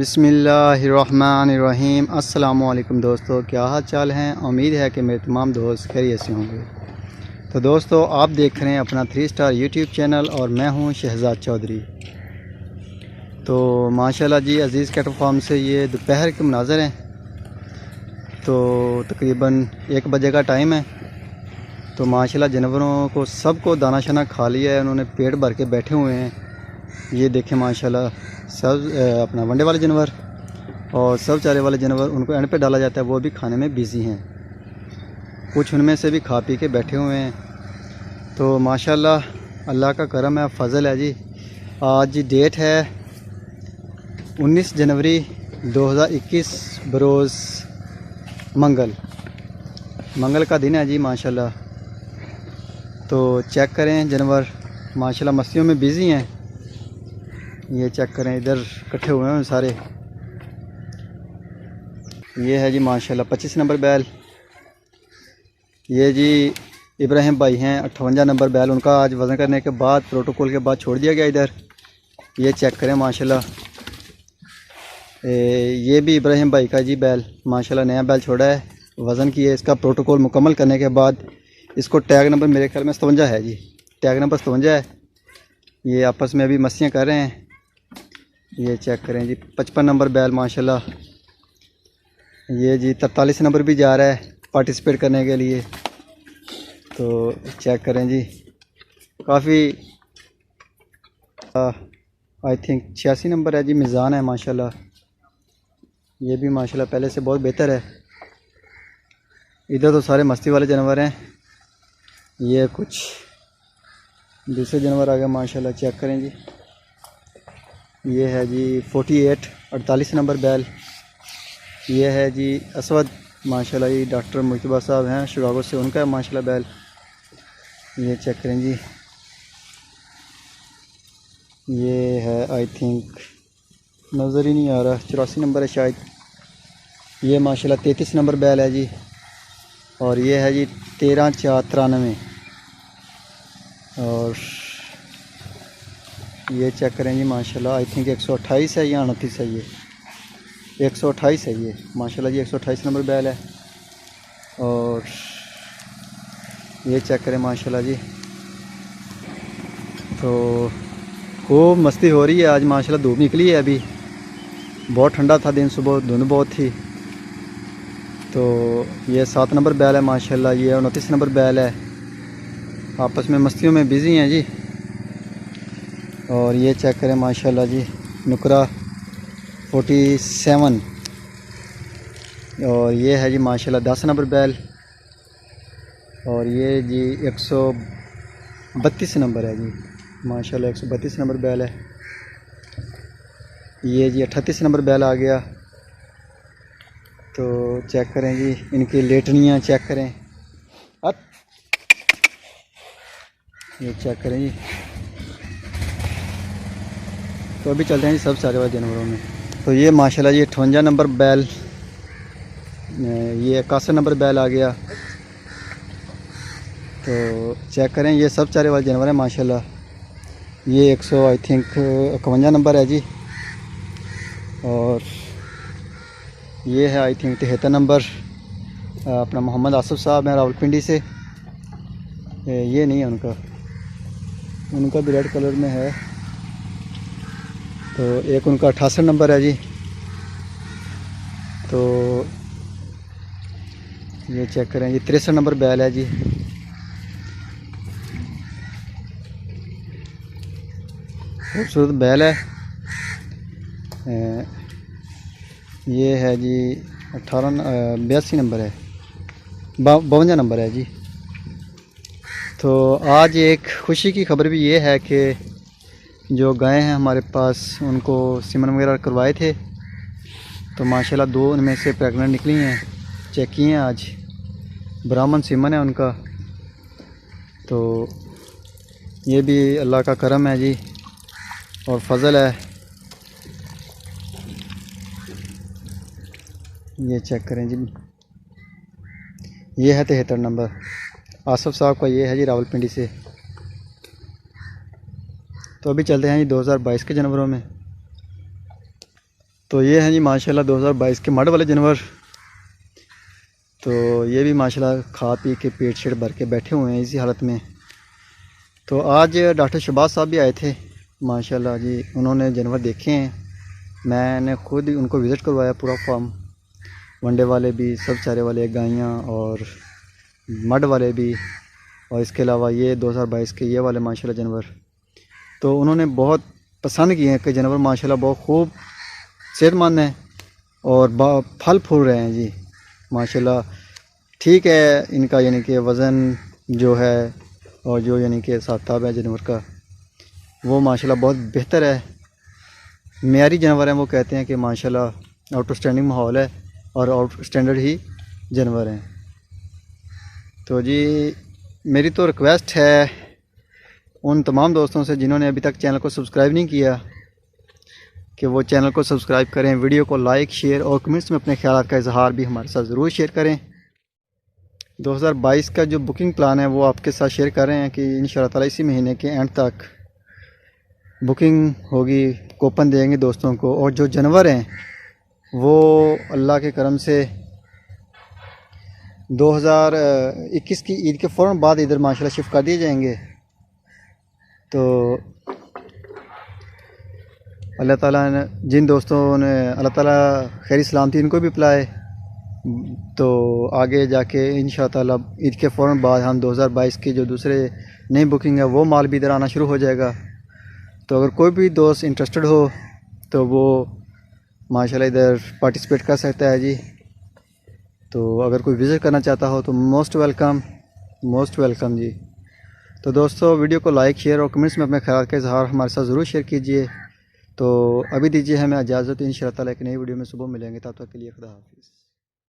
बिस्मिल्लाहिर्रहमानिर्रहीम। अस्सलामुअलैकुम दोस्तों, क्या हाल चाल हैं। उम्मीद है कि मेरे तमाम दोस्त खैरियत से होंगे। तो दोस्तों, आप देख रहे हैं अपना 3 स्टार यूट्यूब चैनल और मैं हूं शहजाद चौधरी। तो माशाल्लाह जी, अज़ीज़ कैटल फार्म से ये दोपहर के मनाज़र हैं। तो तकरीबन 1 बजे का टाइम है। तो माशाल्लाह जानवरों को सबको दाना शाना खा लिया है, उन्होंने पेट भर के बैठे हुए हैं। ये देखें माशाल्लाह, सब अपना वंडे वाले जानवर और सब चारे वाले जानवर उनको एंड पे डाला जाता है, वो भी खाने में बिज़ी हैं। कुछ उनमें से भी खा पी के बैठे हुए हैं। तो माशाल्लाह अल्लाह का करम है, फ़ज़ल है जी। आज डेट है 19 जनवरी 2021, बरोज़ मंगल का दिन है जी माशाल्लाह। तो चेक करें, जानवर माशाल्लाह मस्तियों में बिज़ी हैं। ये चेक करें, इधर इकट्ठे हुए हैं सारे। ये है जी माशाल्लाह 25 नंबर बैल। ये जी इब्राहिम भाई हैं, 58 नंबर बैल। उनका आज वज़न करने के बाद, प्रोटोकॉल के बाद छोड़ दिया गया इधर। ये चेक करें माशाल्लाह, ये भी इब्राहिम भाई का जी बैल माशाल्लाह, नया बैल छोड़ा है, वज़न किया। इसका प्रोटोकॉल मुकम्मल करने के बाद इसको टैग नंबर मेरे ख्याल में 57 है जी, टैग नंबर 57 है। ये आपस में अभी मस्तियाँ कर रहे हैं। ये चेक करें जी 55 नंबर बैल माशाल्लाह। ये जी 43 नंबर भी जा रहा है पार्टिसिपेट करने के लिए। तो चेक करें जी, काफ़ी आई थिंक 86 नंबर है जी, मिज़ान है माशाल्लाह। ये भी माशाल्लाह पहले से बहुत बेहतर है। इधर तो सारे मस्ती वाले जानवर हैं। ये कुछ दूसरे जानवर आ गए माशाल्लाह। चेक करें जी, ये है जी 48 नंबर बैल। ये है जी असवद माशाल्लाह, ये डॉक्टर मुश्तबा साहब हैं शिकागो से, उनका है माशाल्लाह बैल। ये चेक करें जी, ये है आई थिंक नज़र ही नहीं आ रहा, 84 नंबर है शायद। ये माशाल्लाह 33 नंबर बैल है जी। और ये है जी 13/4/93। और ये चेक करें जी माशाल्लाह, आई थिंक 128 है या 29 है। ये 128 है ये माशाल्लाह जी, 128 नंबर बैल है। और ये चेक करें माशाल्लाह जी। तो खूब मस्ती हो रही है आज माशाल्लाह। धूप निकली है अभी, बहुत ठंडा था दिन, सुबह धुंध बहुत थी। तो ये 7 नंबर बैल है माशाल्लाह। ये 29 नंबर बैल है, आपस में मस्तियों में बिज़ी हैं जी। और ये चेक करें माशाल्लाह जी, नुकरा 47। और ये है जी माशाल्लाह 10 नंबर बैल। और ये जी 132 नंबर है जी माशाल्लाह, 132 नंबर बैल है। ये जी 38 नंबर बैल आ गया। तो चेक करें जी, इनकी लेटनियाँ चेक करें। अब ये चेक करें जी। तो अभी चलते हैं जी सब सारे वाले जानवरों में। तो ये माशाल्लाह जी 58 नंबर बैल, ये 61 नंबर बैल आ गया। तो चेक करें, ये सब चारे वाले जानवर हैं माशाल्लाह। ये 100 आई थिंक 51 नंबर है जी। और ये है आई थिंक 73 नंबर, अपना मोहम्मद आसिफ साहब हैं रावलपिंडी से। ये नहीं है उनका भी रेड कलर में है। तो एक उनका 68 नंबर है जी। तो ये चेक करें जी 63 नंबर बैल है जी। खूबसूरत बैल है। ये है जी 82 नंबर है, 52 नंबर है जी। तो आज एक खुशी की खबर भी ये है कि जो गायें हैं हमारे पास, उनको सीमन वगैरह करवाए थे। तो माशाल्लाह 2 उनमें से प्रेग्नेंट निकली हैं, चेक किए हैं आज। ब्राह्मण सीमन है उनका। तो ये भी अल्लाह का करम है जी और फ़ज़ल है। ये चेक करें जी, ये है 73 नंबर आसिफ साहब का, ये है जी रावलपिंडी से। तो अभी चलते हैं जी 2022 के जानवरों में। तो ये हैं जी माशाल्लाह 2022 के मड वाले जानवर। तो ये भी माशाल्लाह खा पी के पेट शेट भर के बैठे हुए हैं इसी हालत में। तो आज डॉक्टर शहबाज साहब भी आए थे माशाल्लाह जी, उन्होंने जानवर देखे हैं। मैंने खुद उनको विज़िट करवाया पूरा फार्म, वनडे वाले भी, सब चारे वाले, गायें और मड वाले भी, और इसके अलावा ये 2022 के ये वाले माशाल्लाह जानवर। तो उन्होंने बहुत पसंद किए हैं कि जानवर माशाल्लाह बहुत खूब सेहतमंद हैं और फल फूल रहे हैं जी माशाल्लाह। ठीक है, इनका यानी कि वज़न जो है और जो यानी कि हिसाब है जानवर का, वो माशाल्लाह बहुत बेहतर है, मेयारी जानवर हैं। वो कहते हैं कि माशाल्लाह आउटस्टैंडिंग माहौल है और आउट स्टैंडर्ड ही जानवर हैं। तो जी मेरी तो रिक्वेस्ट है उन तमाम दोस्तों से जिन्होंने अभी तक चैनल को सब्सक्राइब नहीं किया कि वो चैनल को सब्सक्राइब करें, वीडियो को लाइक शेयर और कमेंट्स में अपने ख्याल का इजहार भी हमारे साथ ज़रूर शेयर करें। 2022 का जो बुकिंग प्लान है वो आपके साथ शेयर कर रहे हैं कि इंशाअल्लाह ताला इसी महीने के एंड तक बुकिंग होगी, कूपन देंगे दोस्तों को। और जो जानवर हैं वो अल्लाह के करम से 2021 की ईद के फ़ौरन बाद इधर माशाल्लाह शिफ्ट कर दिए जाएंगे। तो अल्लाह ताला ने जिन दोस्तों ने अल्लाह ताला खैर सलामती इनको भी पिलाए, तो आगे जाके इंशाअल्लाह ताला ईद के फ़ौरन बाद हम 2022 की जो दूसरे नई बुकिंग है वो माल भी इधर आना शुरू हो जाएगा। तो अगर कोई भी दोस्त इंटरेस्टेड हो तो वो माशाल्लाह इधर पार्टिसिपेट कर सकता है जी। तो अगर कोई विज़िट करना चाहता हो तो मोस्ट वेलकम जी। तो दोस्तों वीडियो को लाइक शेयर और कमेंट्स में अपने ख्याल का इजहार हमारे साथ ज़रूर शेयर कीजिए। तो अभी दीजिए हमें इजाज़त, इंशाअल्लाह ताला एक नई वीडियो में सुबह मिलेंगे, तब तक के लिए खुदा हाफिज़।